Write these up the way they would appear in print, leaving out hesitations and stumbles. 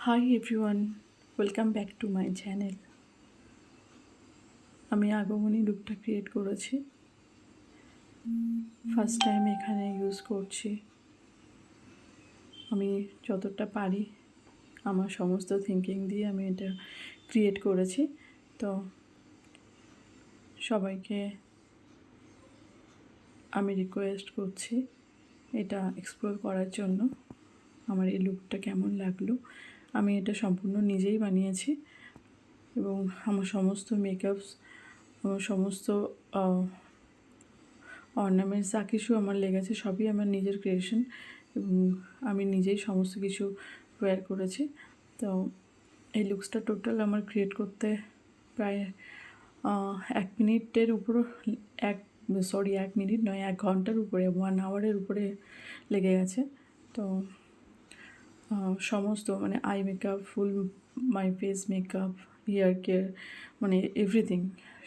Hi everyone, welcome back to my channel. আমি আগমনী লুকটা create করেছি, ফার্স্ট টাইম এখানে ইউজ করছি। আমি যতটা পারি আমার সমস্ত থিঙ্কিং দিয়ে আমি এটা ক্রিয়েট করেছি। তো সবাইকে আমি রিকোয়েস্ট করছি এটা এক্সপ্লোর করার জন্য। আমার এই লুকটা কেমন লাগলো, আমি এটা সম্পূর্ণ নিজেই বানিয়েছি এবং আমার সমস্ত মেকআপস, আমার সমস্ত অর্নামেন্টস যা কিছু আমার লেগেছে সবই আমার নিজের ক্রিয়েশন এবং আমি নিজেই সমস্ত কিছু ওয়্যার করেছি। তো এই লুকসটা টোটাল আমার ক্রিয়েট করতে প্রায় 1 মিনিটের উপরও, 1 মিনিট নয়, 1 ঘন্টার উপরে, 1 আওয়ারের উপরে লেগে গেছে। তো সমস্ত মানে eye makeup, full my face makeup, hair care, মানে এভরিথিং,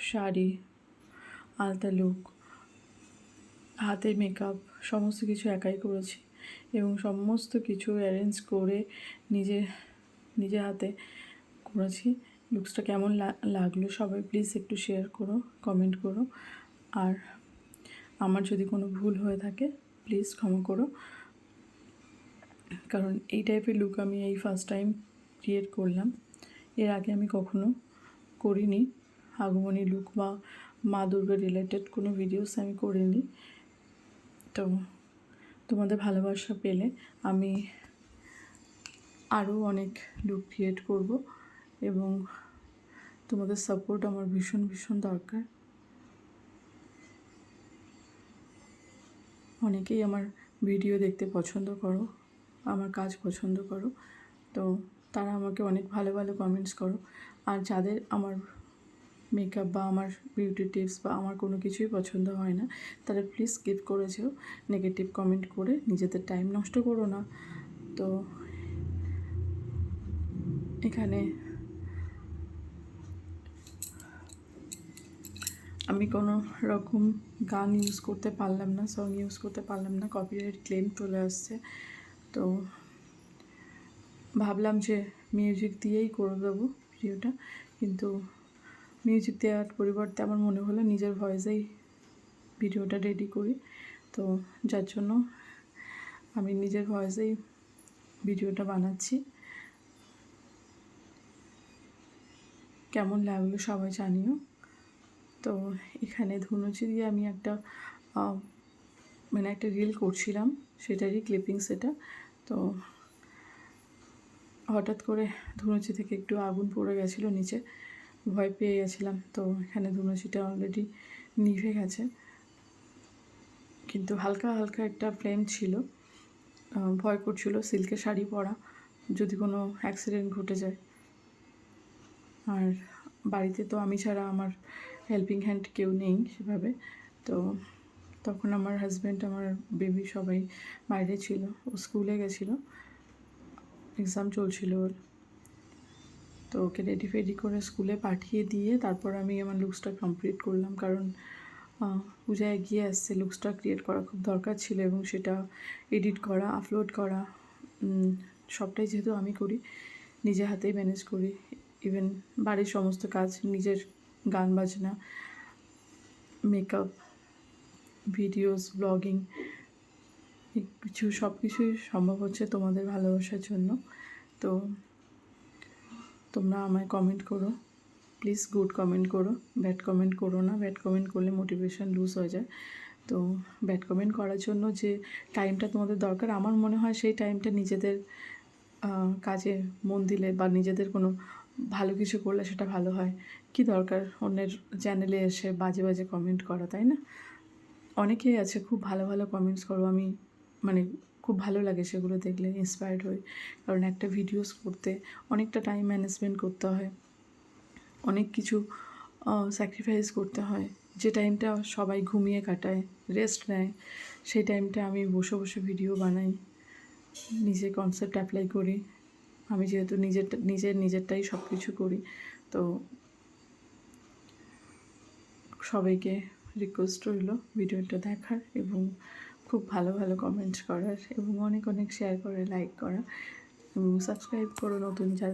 শাড়ি, আলতা লুক, হাতের মেকআপ, সমস্ত কিছু একাই করেছি এবং সমস্ত কিছু অ্যারেঞ্জ করে নিজে হাতে করেছি। লুকসটা কেমন লাগলো সবাই প্লিজ একটু শেয়ার করো, কমেন্ট করো। আর আমার যদি কোনো ভুল হয়ে থাকে প্লিজ ক্ষমা করো, কারণ এই টাইপের লুক আমি এই ফার্স্ট টাইম ক্রিয়েট করলাম। এর আগে আমি কখনো করিনি আগমনী লুক বা মা দুর্গা রিলেটেড কোনো ভিডিওস আমি করিনি। তো তোমাদের ভালোবাসা পেলে আমি আরও অনেক লুক ক্রিয়েট করব এবং তোমাদের সাপোর্ট আমার ভীষণ ভীষণ দরকার। অনেকেই আমার ভিডিও দেখতে পছন্দ করো, আমার কাজ পছন্দ করো, তো তারা আমাকে অনেক ভালো ভালো কমেন্টস করো। আর যাদের আমার মেকআপ বা আমার বিউটি টিপস বা আমার কোনো কিছুই পছন্দ হয় না তারা প্লিজ স্কিপ করে যেও, নেগেটিভ কমেন্ট করে নিজেদের টাইম নষ্ট করো না। তো এখানে আমি কোনো রকম গান ইউজ করতে পারলাম না, সং ইউজ করতে পারলাম না, কপিরাইট ক্লেম চলে আসছে। তো ভাবলাম যে মিউজিক দিয়েই করে দেবো ভিডিওটা, কিন্তু মিউজিক দেওয়ার পরিবর্তে আমার মনে হলো নিজের ভয়েসেই ভিডিওটা রেডি করি। তো যার জন্য আমি নিজের ভয়েসেই ভিডিওটা বানাচ্ছি। কেমন লাগলো সবাই জানিও। তো এখানে ধুনুচি দিয়ে আমি একটা রিল করছিলাম, সেটারই ক্লিপিংস এটা। তো হঠাৎ করে ধুনুচি থেকে একটু আগুন পড়ে গেছিলো নিচে, ভয় পেয়ে গেছিলাম। তো এখানে ধুনুচিটা অলরেডি নিভে গেছে, কিন্তু হালকা হালকা একটা ফ্লেম ছিল। ভয় করছিল সিল্কের শাড়ি পরা, যদি কোনো অ্যাক্সিডেন্ট ঘটে যায়। আর বাড়িতে তো আমি ছাড়া আমার হেল্পিং হ্যান্ড কেউ নেই সেভাবে। তো তখন আমার হাজব্যান্ড, আমার বেবি সবাই বাইরে ছিল, ও স্কুলে গেছিলো, এক্সাম চলছিল ওর। তো ওকে রেডি ফেডি করে স্কুলে পাঠিয়ে দিয়ে তারপর আমি আমার লুকসটা কমপ্লিট করলাম, কারণ পূজা এগিয়ে আসছে, লুকসটা ক্রিয়েট করা খুব দরকার ছিল এবং সেটা এডিট করা, আপলোড করা, সবটাই যেহেতু আমি করি, নিজে হাতেই ম্যানেজ করি। ইভেন বাড়ির সমস্ত কাজ, নিজের গান বাজনা, মেকআপ, ভিডিওস, ব্লগিং, সব কিছুই সম্ভব হচ্ছে তোমাদের ভালোবাসার জন্য। তো তোমরা আমায় কমেন্ট করো প্লিজ, গুড কমেন্ট করো, ব্যাড কমেন্ট করো না। ব্যাড কমেন্ট করলে মোটিভেশন লুজ হয়ে যায়। তো ব্যাড কমেন্ট করার জন্য যে টাইমটা তোমাদের দরকার, আমার মনে হয় সেই টাইমটা নিজেদের কাজে মন দিলে বা নিজেদের কোনো ভালো কিছু করলে সেটা ভালো হয়। কি দরকার অন্যের চ্যানেলে এসে বাজে বাজে কমেন্ট করা, তাই না? অনেকেই আছে খুব ভালো ভালো কমেন্টস করো, আমি মানে খুব ভালো লাগে সেগুলো দেখলে, ইন্সপায়ার্ড হই। কারণ একটা ভিডিওস করতে অনেকটা টাইম ম্যানেজমেন্ট করতে হয়, অনেক কিছু স্যাক্রিফাইস করতে হয়। যে টাইমটা সবাই ঘুমিয়ে কাটায়, রেস্ট নেয়, সেই টাইমটা আমি বসে বসে ভিডিও বানাই, নিজে কনসেপ্ট অ্যাপ্লাই করি। আমি যেহেতু নিজেরটাই সব কিছু করি, তো সবাইকে রিকোয়েস্ট রইল ভিডিওটা দেখার এবং খুব ভালো ভালো কমেন্ট করার এবং অনেক অনেক শেয়ার করে লাইক করা। এবং সাবস্ক্রাইব করো নতুন যারা